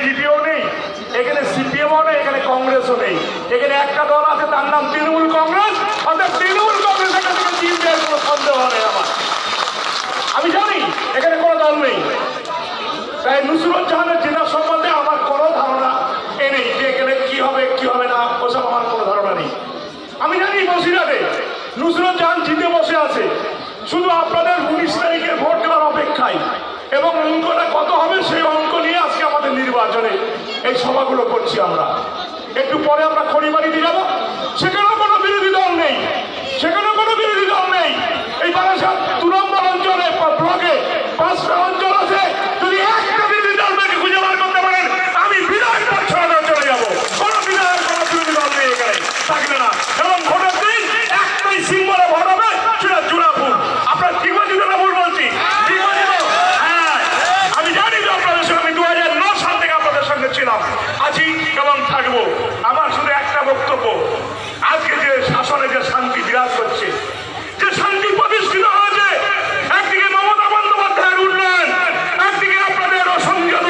বিজেপিও নেই, এখানে সিপিএমও নেই, এখানে কংগ্রেসও নেই। এখানে একটা দল আছে, তার নাম তৃণমূল কংগ্রেস। অর্থাৎ তৃণমূল কংগ্রেস এখান থেকে জিতবে, কোনো সন্দেহ নেই আমার। আমি জানি এখানে কোনো দল নেই, তাই নুসরতজাহানের জেতার সম্বন্ধে আমার কোনো ধারণা নেই যে এখানে কি হবে কি হবে না, ওসব আমার কোনো ধারণা নেই। আমি জানি বসিরহাটে নুসরতজাহান জিতে বসে আছে, শুধু আপনাদের 19 তারিখে ভোট দেওয়ার অপেক্ষায়, এবং অঙ্কটা কত হবে সেই অঙ্ক নিয়ে আজকে আমাদের নির্বাচনে এই সভাগুলো করছি আমরা। একটু পরে আমরা খড়িবাড়িতে যাব, সেখানেও কোনো বিরোধী দল নেই, সেখানেও কোনো বিরোধী দল নেই। এই বারাসাত 2 নম্বর অঞ্চলে ব্লকে 5টা অঞ্চল আছে, যদি একটা বিরোধী দল থেকে খুঁজে বার করতে পারেন আমি বিধায়ক পরিষদে চলে যাব। কোনো বিধায়ক কোনো বিরোধী দল নেই এখানে, থাকবে না। এবং ভোটের দিন একটাই সিম্বলে ভোট হবে, সেটা জোড়াফুল। আপনার ঠিক বলছি না ভুল বলছি? ঠিক বলছি তো? হ্যাঁ, আমি জানি যে আপনাদের সঙ্গে, আমি 2009 সাল থেকে আপনাদের সঙ্গে ছিলাম, আছি এবং থাকবো। আমার শুধু একটা বক্তব্য, আজকে যে শাসনে যে শান্তি বিরাজ করছে, যে শান্তি প্রতিষ্ঠিত হয়েছে, একদিকে মমতা বন্দ্যোপাধ্যায়ের উন্নয়ন, একদিকে আপনাদের অসংযত,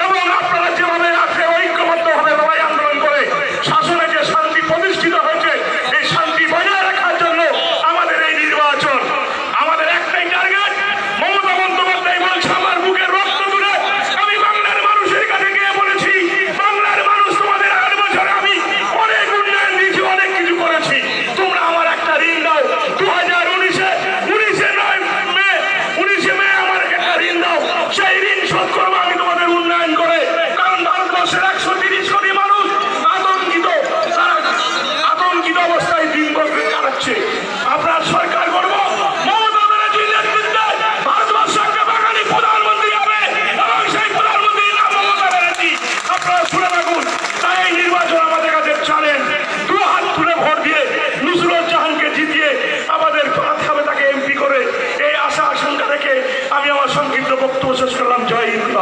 এবং আপনারা যেভাবে আছে ঐক্যবদ্ধভাবে লড়াই আন্দোলন করে শাসনে যে শান্তি প্রতিষ্ঠিত হয়েছে, এই শান্তি বজায় রাখার জন্য আমাদের এই নির্বাচন। আমাদের একটাই টার্গেট, মমতা বন্দ্যোপাধ্যায় বলছে আমার বুকের রক্ত তুলে আমি বাংলার মানুষের কাছে গিয়ে বলেছি, বাংলার মানুষ তোমাদের 8 বছরে আমি অনেক উন্নয়ন দিয়েছি, অনেক কিছু করেছি, তোমরা আমার একটা ঋণ দাও। 2019 মে আমার একটা ঋণ দাও, সেই ঋণ শোধ করবো আমি তোমাদের উন্নয়ন করে। কারণ ভারতবর্ষের 130 কোটি মানুষ আতঙ্কিত, তারা আতঙ্কিত অবস্থায় দিন কাটাচ্ছে। আপনার সরকার করবো, মমতা ব্যানার্জির নেতৃত্বে ভারতবর্ষ একটা বাঙালি প্রধানমন্ত্রী হবে, এবং সেই প্রধানমন্ত্রীর নাম মমতা ব্যানার্জি। আপনারা শুনে রাখুন। তাই এই নির্বাচন আমাদের কাছে চ্যালেঞ্জ, 2 হাত তুলে ভোট দিয়ে নুসরতজাহানকে জিতিয়ে আমাদের পাঠাতে হবে, তাকে এমপি করে। এই আশা আশঙ্কা রেখে আমি আমার সংক্ষিপ্ত বক্তব্য শেষ করলাম। জয় হিন্দ।